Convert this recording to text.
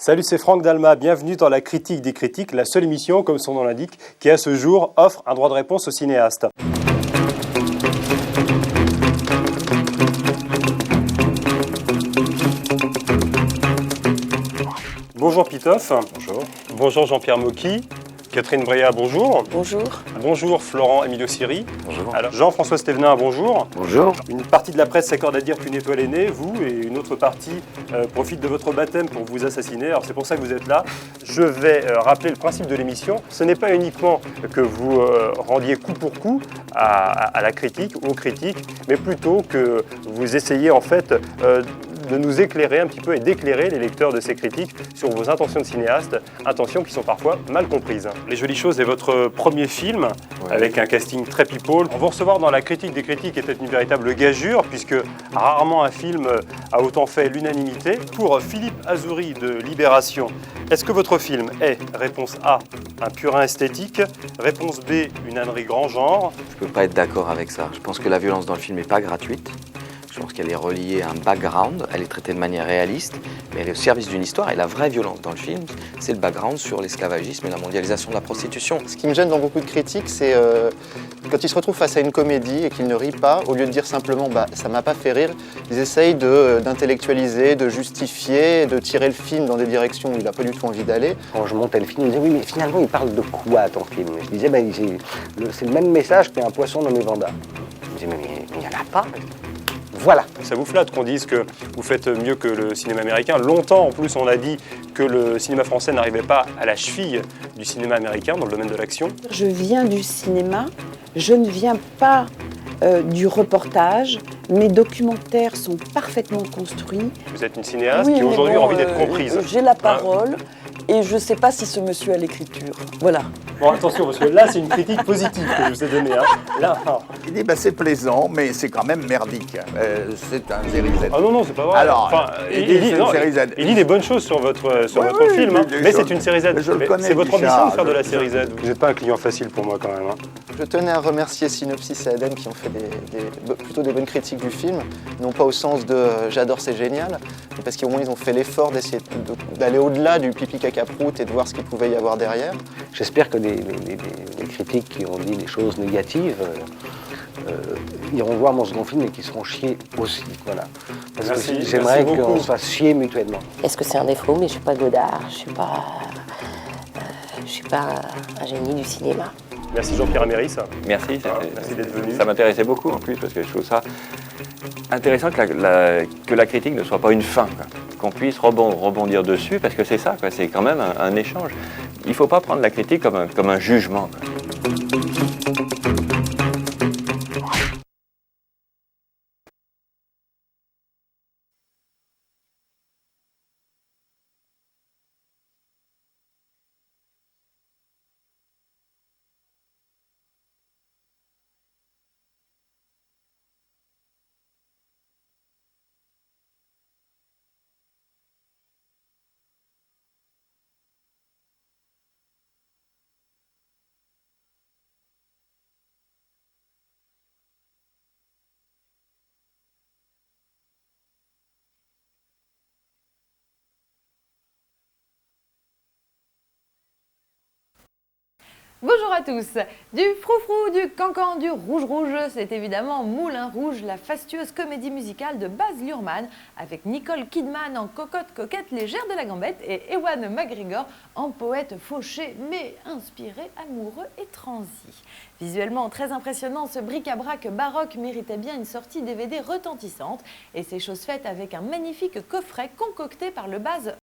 Salut, c'est Franck Dalma, bienvenue dans la Critique des critiques, la seule émission, comme son nom l'indique, qui à ce jour offre un droit de réponse aux cinéastes. Bonjour Pitoff. Bonjour. Bonjour Jean-Pierre Mocky. Catherine Breillat, bonjour. Bonjour. Bonjour Florent Emilio Siri. Bonjour. Alors Jean-François Stévenin, bonjour. Bonjour. Une partie de la presse s'accorde à dire qu'une étoile est née, vous, et une autre partie profite de votre baptême pour vous assassiner. Alors c'est pour ça que vous êtes là. Je vais rappeler le principe de l'émission. Ce n'est pas uniquement que vous rendiez coup pour coup à la critique, aux critiques, mais plutôt que vous essayez en fait de nous éclairer un petit peu et d'éclairer les lecteurs de ces critiques sur vos intentions de cinéaste, intentions qui sont parfois mal comprises. Les Jolies Choses est votre premier film, avec un casting très people. Vous recevoir dans la critique des critiques était une véritable gageure, puisque rarement un film a autant fait l'unanimité. Pour Philippe Azouri de Libération, est-ce que votre film est, réponse A, un purin esthétique, réponse B, une ânerie grand genre? Je peux pas être d'accord avec ça. Je pense que la violence dans le film n'est pas gratuite. Je pense qu'elle est reliée à un background, elle est traitée de manière réaliste, mais elle est au service d'une histoire. Et la vraie violence dans le film, c'est le background sur l'esclavagisme et la mondialisation de la prostitution. Ce qui me gêne dans beaucoup de critiques, c'est quand ils se retrouvent face à une comédie et qu'ils ne rient pas, au lieu de dire simplement « ça m'a pas fait rire », ils essayent d'intellectualiser, de justifier, de tirer le film dans des directions où il n'a pas du tout envie d'aller. Quand je montais le film, ils disaient « oui, mais finalement, il parle de quoi ton film ?» Je disais « c'est le même message qu'un poisson nommé Vanda ». Je me disais « mais il n'y en a pas ». Voilà. Ça vous flatte qu'on dise que vous faites mieux que le cinéma américain. Longtemps, en plus, on a dit que le cinéma français n'arrivait pas à la cheville du cinéma américain dans le domaine de l'action. Je viens du cinéma, je ne viens pas du reportage. Mes documentaires sont parfaitement construits. Vous êtes une cinéaste Oui, qui aujourd'hui a bon, envie d'être comprise. J'ai la parole et je ne sais pas si ce monsieur a l'écriture. Voilà. Bon, attention, parce que là, c'est une critique positive que je vous ai donnée. Hein. Là, Il dit c'est plaisant, mais c'est quand même merdique. C'est un série Z. Ah non, c'est pas vrai. Alors, il dit des bonnes choses sur votre film, hein, mais c'est une série Z. C'est votre ambition de faire de la série Z. Vous n'êtes pas un client facile pour moi quand même. Hein. Je tenais à remercier Synopsis et Adem qui ont fait plutôt des bonnes critiques du film, non pas au sens de « j'adore, c'est génial », mais parce qu'au moins ils ont fait l'effort d'essayer d'aller au-delà du pipi caca prout et de voir ce qu'il pouvait y avoir derrière. J'espère que les critiques qui ont dit des choses négatives iront voir mon second film et qui seront chiés aussi. Voilà. Parce que j'aimerais qu'on se fasse chier mutuellement. Est-ce que c'est un défaut? Mais je suis pas Godard, je suis pas un génie du cinéma. Merci Jean-Pierre Améris. Merci, merci d'être venu. Ça m'intéressait beaucoup en plus parce que je trouve ça intéressant que la critique ne soit pas une fin, qu'on puisse rebondir dessus parce que c'est ça, c'est quand même un échange. Il ne faut pas prendre la critique comme un jugement. Bonjour à tous. Du froufrou, du cancan, du rouge-rouge, c'est évidemment Moulin Rouge, la fastueuse comédie musicale de Baz Luhrmann, avec Nicole Kidman en coquette légère de la gambette et Ewan McGregor en poète fauché mais inspiré, amoureux et transi. Visuellement très impressionnant, ce bric-à-brac baroque méritait bien une sortie DVD retentissante et c'est chose faite avec un magnifique coffret concocté par le Baz